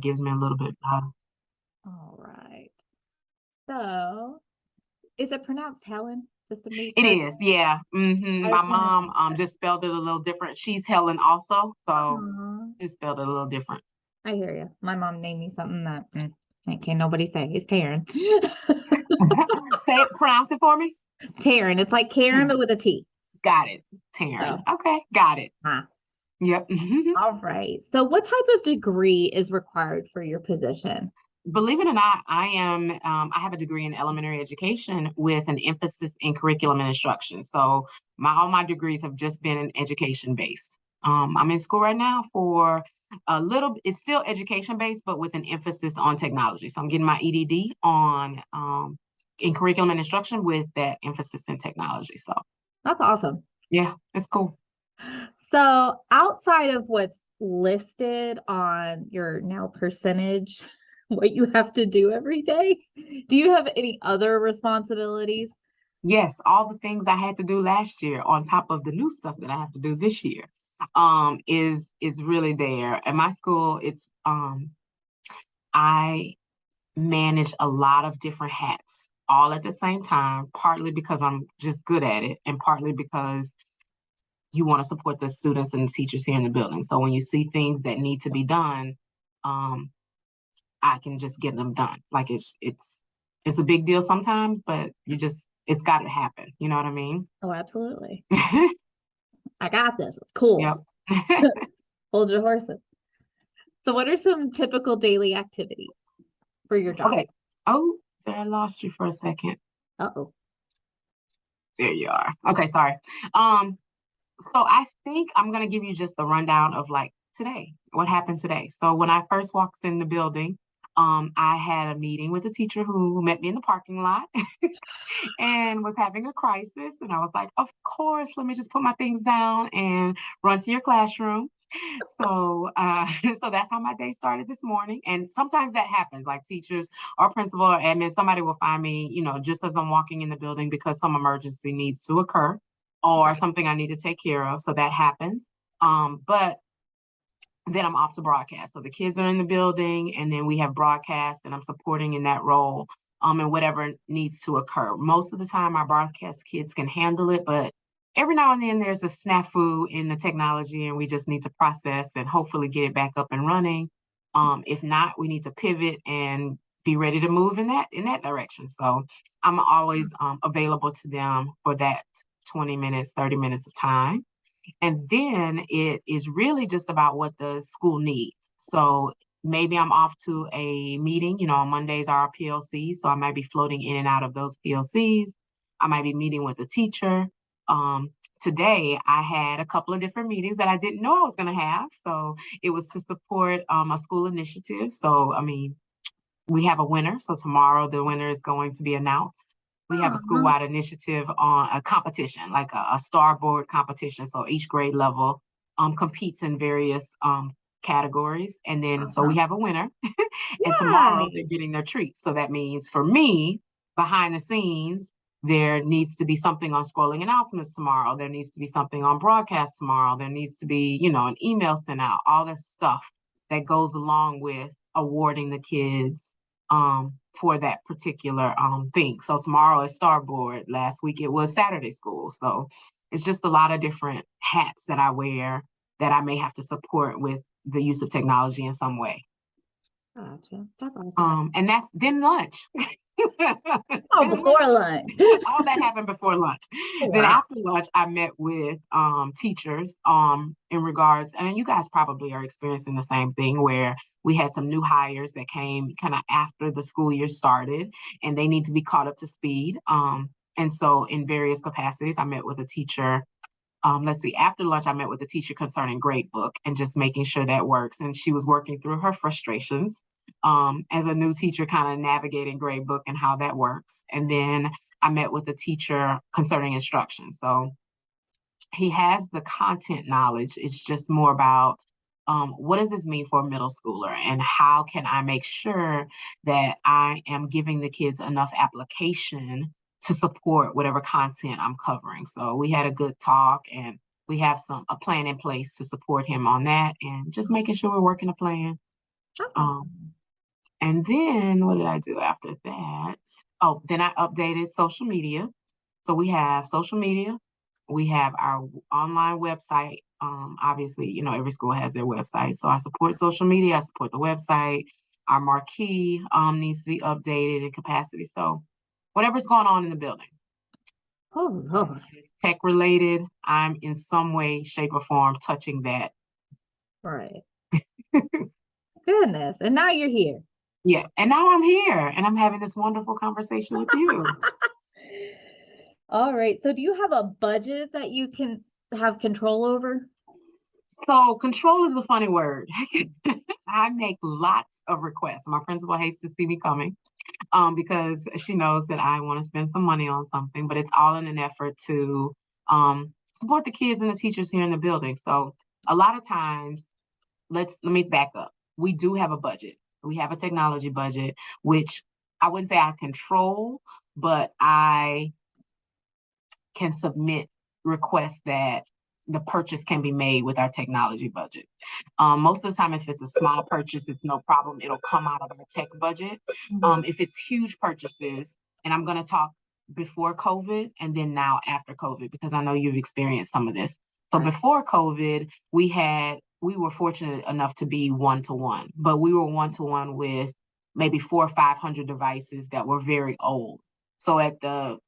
gives me a little bit better. All right. So, is it pronounced Helen? Just to be It clear. is, yeah. I My just want mom just spelled it a little different. She's Helen also, so to. just spelled it a little different. I hear you. My mom named me something that can't nobody say. It's Taryn. Say it, pronounce it for me. Taryn. It's like Karen, but Taryn. with a T. Got it. Taryn. So, Okay, got it. huh. Yep. All right. So, what type of degree is required for your position? Believe it or not, I have a degree in elementary education with an emphasis in curriculum and instruction. So all my degrees have just been in education based. I'm in school right now for it's still education based, but with an emphasis on technology. So I'm getting my EDD on in curriculum and instruction with that emphasis in technology. So That's awesome. yeah, it's cool. So, outside of what's listed on your now percentage, what you have to do every day, do you have any other responsibilities? Yes, all the things I had to do last year on top of the new stuff that I have to do this year, is really there. At my school, it's I manage a lot of different hats all at the same time, partly because I'm just good at it, and partly because you want to support the students and the teachers here in the building. So when you see things that need to be done, um, I can just get them done. Like it's a big deal sometimes, but it's got to happen. You know what I mean? Oh, absolutely. I got this. It's cool. Yep. Hold your horses. So, what are some typical daily activities for your job? Okay. Oh, I lost you for a second. Uh-oh. There you are. Okay, sorry. Um, so I think I'm gonna give you just the rundown of like today, what happened today. So when I first walked in the building, I had a meeting with a teacher who met me in the parking lot and was having a crisis. And I was like, of course, let me just put my things down and run to your classroom. So, so that's how my day started this morning. And sometimes that happens, like teachers or principal or admin, somebody will find me, just as I'm walking in the building because some emergency needs to occur or Right. something I need to take care of. So that happens. But then I'm off to broadcast. So the kids are in the building, and then we have broadcast, and I'm supporting in that role. And whatever needs to occur. Most of the time, our broadcast kids can handle it, but every now and then there's a snafu in the technology, and we just need to process and hopefully get it back up and running. If not, we need to pivot and be ready to move in that direction. So I'm always available to them for that 20 minutes, 30 minutes of time. And then it is really just about what the school needs. So maybe I'm off to a meeting, on Mondays are our PLCs. So I might be floating in and out of those PLCs. I might be meeting with a teacher. Um, Today I had a couple of different meetings that I didn't know I was going to have. So it was to support a school initiative. So, I mean, we have a winner. So tomorrow the winner is going to be announced. We have a Aw, school-wide initiative on a competition, like a star board competition. So each grade level competes in various categories. And then so we awesome. have a winner. And tomorrow they're Yay. getting their treats. So that means for me, behind the scenes, there needs to be something on scrolling announcements tomorrow. There needs to be something on broadcast tomorrow. There needs to be, an email sent out, all this stuff that goes along with awarding the kids for that particular thing. So tomorrow is Starboard. Last week it was Saturday school. So it's just a lot of different hats that I wear that I may have to support with the use of technology in some way. Gotcha. That's awesome. And that's then lunch. Oh, Then before lunch. lunch. All that happened before lunch. Then Wow. after lunch, I met with teachers in regards, and you guys probably are experiencing the same thing where we had some new hires that came kind of after the school year started, and they need to be caught up to speed. And so, in various capacities, I met with a teacher. Let's see, after lunch, I met with a teacher concerning grade book and just making sure that works. And she was working through her frustrations as a new teacher, kind of navigating grade book and how that works. And then I met with a teacher concerning instruction. So he has the content knowledge. It's just more about what does this mean for a middle schooler and how can I make sure that I am giving the kids enough application to support whatever content I'm covering. So we had a good talk and we have a plan in place to support him on that and just making sure we're working a plan. Oh, And then what did I do after that? Oh, then I updated social media. So we have social media, we have our online website. Obviously, every school has their website. So I support social media, I support the website. Our marquee needs to be updated in capacity. So whatever's going on in the building, oh Lord. tech related, I'm in some way, shape, or form touching that. Right. Goodness. And now you're here. Yeah. And now I'm here and I'm having this wonderful conversation with you. All right. So do you have a budget that you can have control over? So control is a funny word. I make lots of requests. My principal hates to see me coming because she knows that I want to spend some money on something, but it's all in an effort to support the kids and the teachers here in the building. So a lot of times, let me back up. We do have a budget. We have a technology budget, which I wouldn't say I control, but I can submit requests that the purchase can be made with our technology budget. Most of the time, if it's a small purchase, it's no problem. It'll come out of our tech budget. If it's huge purchases, and I'm going to talk before COVID and then now after COVID, because I know you've experienced some of this. So before COVID, we were fortunate enough to be one-to-one, but we were one-to-one with maybe 400 or 500 devices that were very old. So at the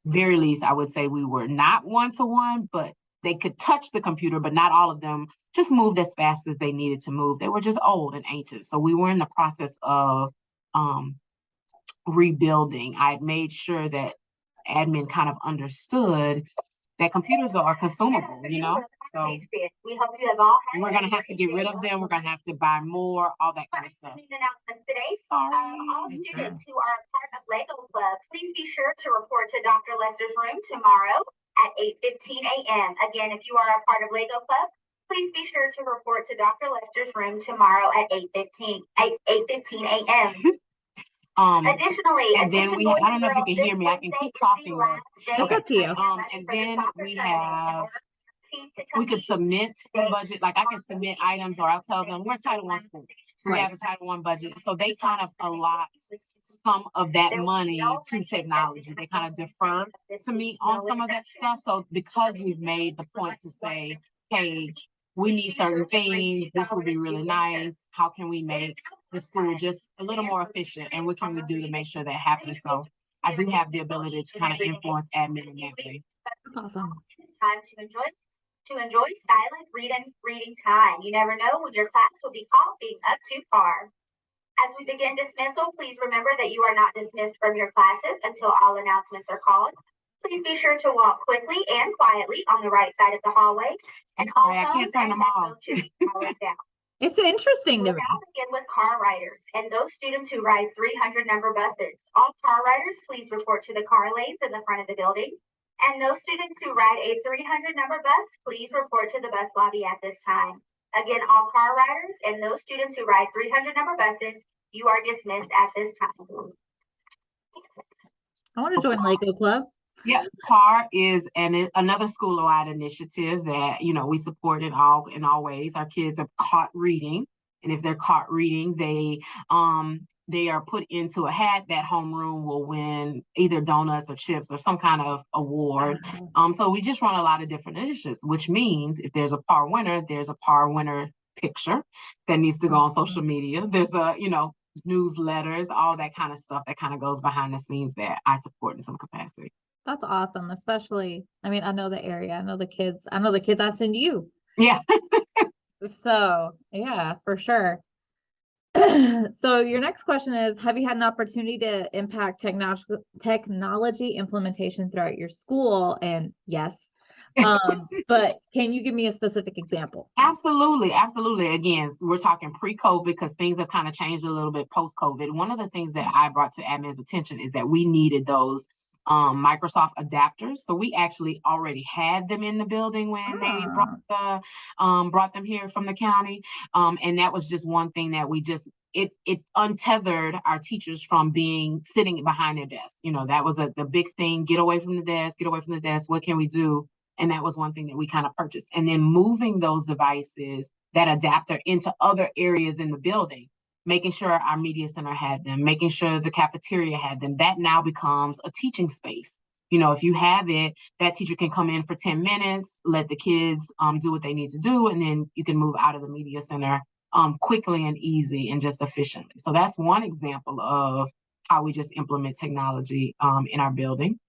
very least, I would say we were not one-to-one, but they could touch the computer, but not all of them just moved as fast as they needed to move. They were just old and ancient. So we were in the process of rebuilding. I had made sure that admin kind of understood that computers are consumable, So we're going to have to get rid of them. We're going to have to buy more, all that kind of stuff. Sorry. All students who are a part of Lego Club, please be sure to report to Dr. Lester's room tomorrow at 8:15 a.m. Again, if you are a part of Lego Club, please be sure to report to Dr. Lester's room tomorrow at 8:15 a.m. Additionally, and then I don't know if you can hear me. I can keep talking. It's up to you. And then we could submit the budget. Like I can submit items, or I'll tell them we're a Title I school, so we have a Title I budget. So they kind of allot some of that money to technology. They kind of defer to me on some of that stuff. So because we've made the point to say, hey, we need certain things, this would be really nice. How can we make the school just a little more efficient? And what can we do to make sure that happens? So I do have the ability to kind of influence admin in that way. Awesome. Time to enjoy silent reading time. You never know when your class will be caught being up too far. As we begin dismissal, please remember that you are not dismissed from your classes until all announcements are called. Please be sure to walk quickly and quietly on the right side of the hallway. And sorry, I can't turn them off. It's interesting to me. We'll now begin with car riders and those students who ride 300 number buses. All car riders, please report to the car lanes in the front of the building. And those students who ride a 300 number bus, please report to the bus lobby at this time. Again, all car riders and those students who ride 300 number buses, you are dismissed at this time. I want to join Lego Club. Yeah, CAR is another school-wide initiative that we support in all ways. Our kids are caught reading, and if they're caught reading, they are put into a hat. That homeroom will win either donuts or chips or some kind of award. So we just run a lot of different initiatives, which means if there's a PAR winner, there's a PAR winner picture that needs to go on social media. There's newsletters, all that kind of stuff that kind of goes behind the scenes that I support in some capacity. That's awesome. Especially, I mean, I know the area, I know the kids I send you. Yeah. So yeah, for sure. So your next question is, have you had an opportunity to impact technology implementation throughout your school? And yes. But can you give me a specific example? Absolutely. Again, we're talking pre-COVID because things have kind of changed a little bit post-COVID. One of the things that I brought to admin's attention is that we needed those Microsoft adapters. So we actually already had them in the building when they brought them here from the county. And that was just one thing that we just it untethered our teachers from sitting behind their desk. That was the big thing. Get away from the desk. What can we do And that was one thing that we kind of purchased. And then moving those devices, that adapter, into other areas in the building, making sure our media center had them, making sure the cafeteria had them. That now becomes a teaching space. You know, if you have it, that teacher can come in for 10 minutes, let the kids do what they need to do, and then you can move out of the media center quickly and easy and just efficiently. So that's one example of how we just implement technology in our building.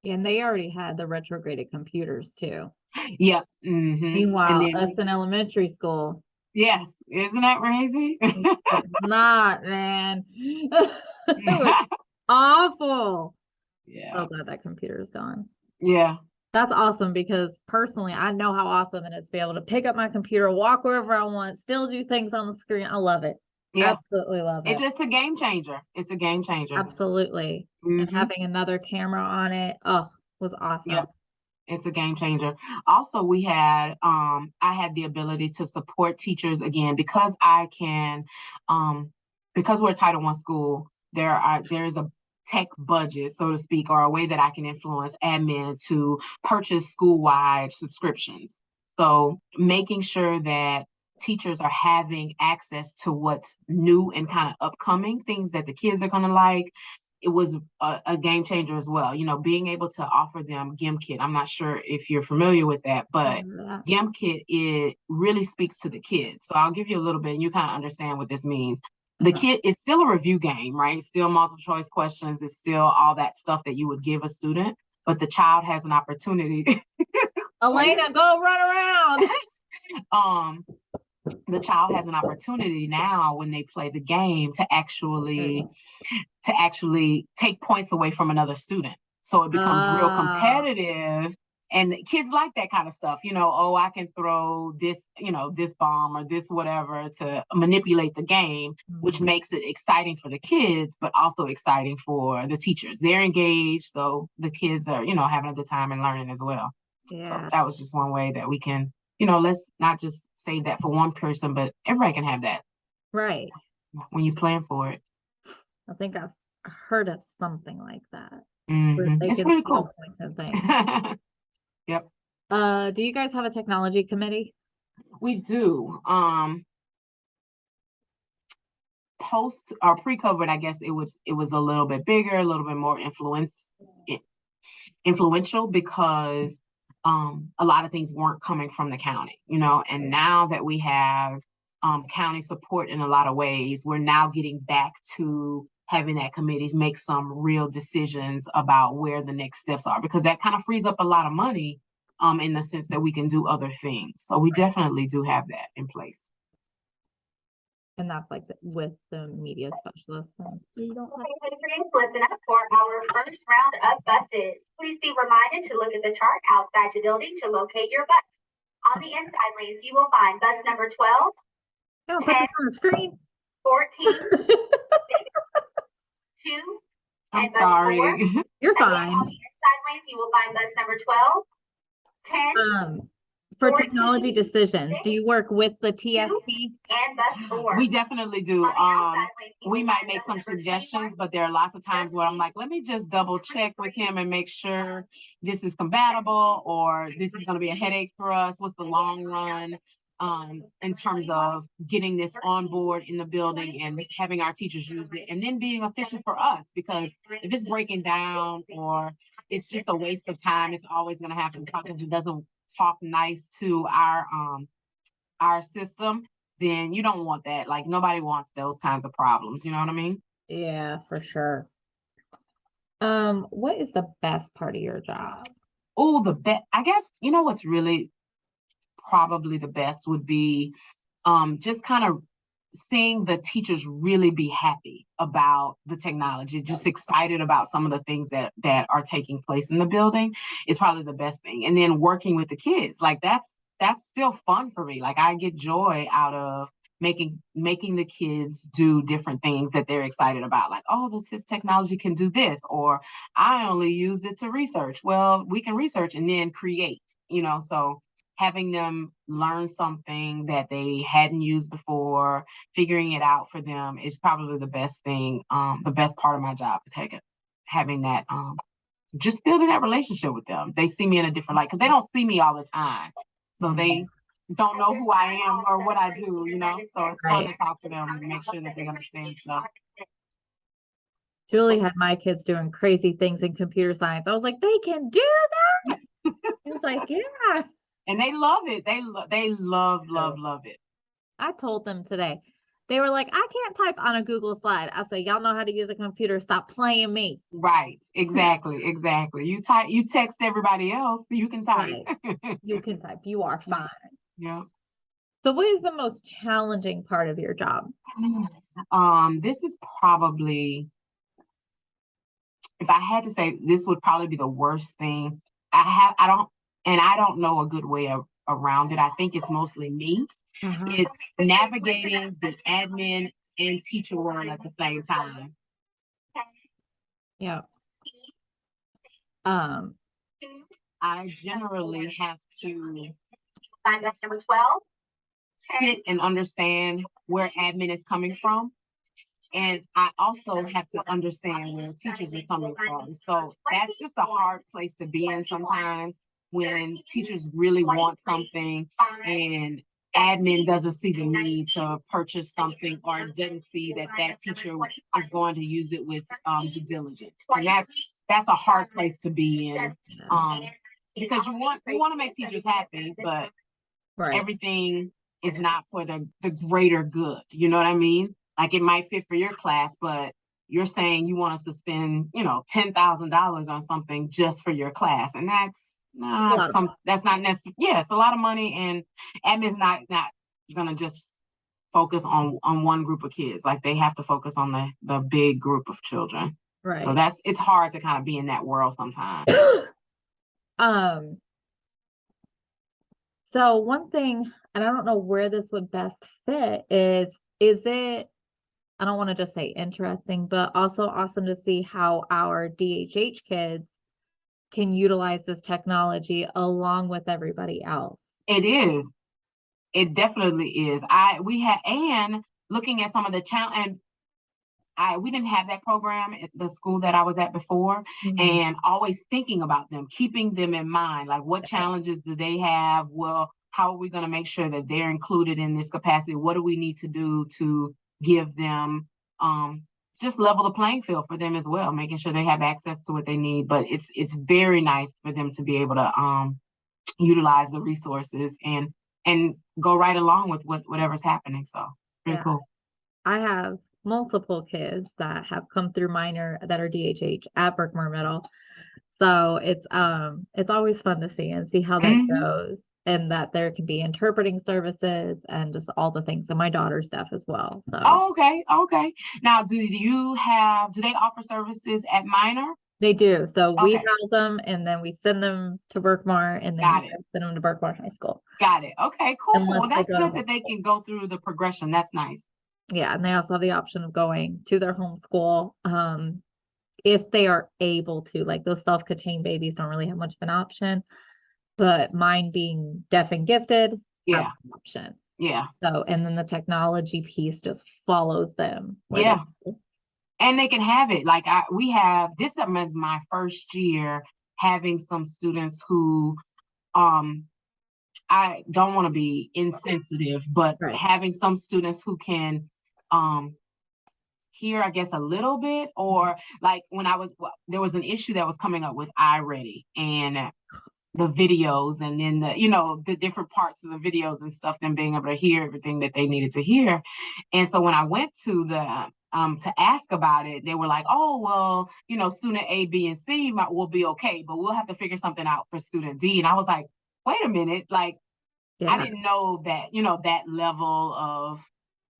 And they already had the retrograded computers too. Yep. And Meanwhile, then, us in elementary school, yes, isn't that crazy? it's not, man. It was awful. Yeah. So glad that computer is gone. Yeah. That's awesome, because personally, I know how awesome it is to be able to pick up my computer, walk wherever I want, still do things on the screen. I love it. Yeah. Absolutely love it. It's just a game changer. It's a game changer. Absolutely. And having another camera on it, was awesome. Yep. It's a game changer. Also, we had I had the ability to support teachers again, because I can because we're a Title I school, there's a tech budget, so to speak, or a way that I can influence admin to purchase school-wide subscriptions. So making sure that teachers are having access to what's new and kind of upcoming things that the kids are going to like, it was a game changer as well. You know, being able to offer them GimKit. I'm not sure if you're familiar with that, but GimKit, it really speaks to the kids. So I'll give you a little bit and you kind of understand what this means. The kid is still a review game, right? It's still multiple choice questions. It's still all that stuff that you would give a student, but the child has an opportunity. Elena, go run around. The child has an opportunity now when they play the game to actually take points away from another student. So it becomes real competitive. And kids like that kind of stuff, you know, oh, I can throw this, you know, this bomb or this whatever to manipulate the game, which makes it exciting for the kids, but also exciting for the teachers. They're engaged, so the kids are, you know, having a good time and learning as well. Yeah. So that was just one way that we can, you know, let's not just save that for one person, but everybody can have that. Right. When you plan for it. I think I've heard of something like that. It's really cool. Yep. Do you guys have a technology committee? We do. Post or pre-COVID, I guess it was a little bit bigger, a little bit more influential, because a lot of things weren't coming from the county, you know, and now that we have county support in a lot of ways, we're now getting back to having that committee make some real decisions about where the next steps are, because that kind of frees up a lot of money in the sense that we can do other things. So we definitely do have that in place. And that's like with the media specialist. Okay, patrons, listen up for our first round of buses. Please be reminded to look at the chart outside the building to locate your bus. On the inside lanes, you will find bus number 12, Don't put this on the screen. 14, 6, 2, I'm and bus sorry. 4. You're Again, fine. on the inside lanes, you will find bus number 12, 10, For 14, technology decisions, do you work with the TST? and bus 4. We definitely do. On the outside lanes, you We will might find make bus some number suggestions, 21, but there are lots of times where I'm like, let me just double check with him and make sure this is compatible, or this is going to be a headache for us. What's the long run in terms of getting this on board in the building and having our teachers use it, and then being efficient for us, because if it's breaking down or it's just a waste of time, it's always going to have some problems. It doesn't talk nice to our system, then you don't want that. Like, nobody wants those kinds of problems. You know what I mean? Yeah, for sure. What is the best part of your job? Oh, the best, I guess, you know, what's really probably the best would be just kind of seeing the teachers really be happy about the technology, just excited about some of the things that are taking place in the building is probably the best thing. And then working with the kids, like that's still fun for me. Like, I get joy out of making the kids do different things that they're excited about. Like, oh, this technology can do this, or I only used it to research. Well, we can research and then create, you know, so having them learn something that they hadn't used before, figuring it out for them is probably the best thing. The best part of my job is having that just building that relationship with them. They see me in a different light because they don't see me all the time. So they don't know who I am or what I do, you know? So it's fun to talk to them and make sure that they understand stuff. Julie had my kids doing crazy things in computer science. I was like, they can do that. It's like, yeah. And they love it. They love it. I told them today. They were like, I can't type on a Google slide. I said, y'all know how to use a computer. Stop playing me. Right. Exactly. You text everybody else. You can type. Right. You can type. You are fine. Yeah. So what is the most challenging part of your job? This is probably, if I had to say, this would probably be the worst thing. I don't know a good way around it. I think it's mostly me. It's navigating the admin and teacher world at the same time. Yeah. I generally have to Number 12. sit and understand where admin is coming from. And I also have to understand where teachers are coming from. So that's just a hard place to be in sometimes when teachers really want something and admin doesn't see the need to purchase something or doesn't see that teacher is going to use it with due diligence. And that's a hard place to be in, because you want to make teachers happy, but everything is not for the greater good. You know what I mean? Like it might fit for your class, but you're saying you want us to spend, $10,000 on something just for your class, and that's not necessary. Yeah, it's a lot of money, and admin's not gonna just focus on one group of kids. Like they have to focus on the big group of children. Right. So it's hard to kind of be in that world sometimes. So one thing, and I don't know where this would best fit, is it, I don't want to just say interesting, but also awesome to see how our DHH kids can utilize this technology along with everybody else. It is. It definitely is. And looking at some of the challenge, and we didn't have that program at the school that I was at before, and always thinking about them, keeping them in mind, like what challenges do they have? Well, how are we going to make sure that they're included in this capacity? What do we need to do to give them, just level the playing field for them as well, making sure they have access to what they need. But it's very nice for them to be able to utilize the resources and go right along with whatever's happening. So pretty cool. I have multiple kids that have come through minor that are DHH at Berkmar Middle. So it's always fun to see how that goes, and that there can be interpreting services and just all the things, and my daughter's stuff as well. So. Oh, okay. Now, do they offer services at minor? They do. So we house them, and then we send them to Berkmar, and then send them to Berkmar High School. Got it. Okay, cool. Well, that's good that they can go through the progression. That's nice. Yeah, and they also have the option of going to their home school if they are able to. Like those self-contained babies don't really have much of an option, but mine being deaf and gifted, have an option. Yeah. So, and then the technology piece just follows them. Yeah. And they can have it. Like this is my first year having some students who, I don't want to be insensitive, but having some students who can hear, I guess, a little bit, or like when there was an issue that was coming up with iReady and the videos, and then the different parts of the videos and stuff, them being able to hear everything that they needed to hear. And so when I went to to ask about it, they were like, oh, well, student A, B, and C will be okay, but we'll have to figure something out for student D. And I was like, wait a minute, like, I didn't know that, that level of,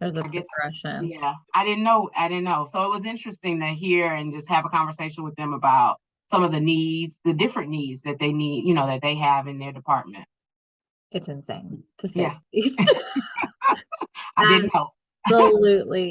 there's a progression. Yeah, I didn't know. So it was interesting to hear and just have a conversation with them about some of the different needs that they need, that they have in their department. It's insane to say. Yeah. I didn't know. Absolutely.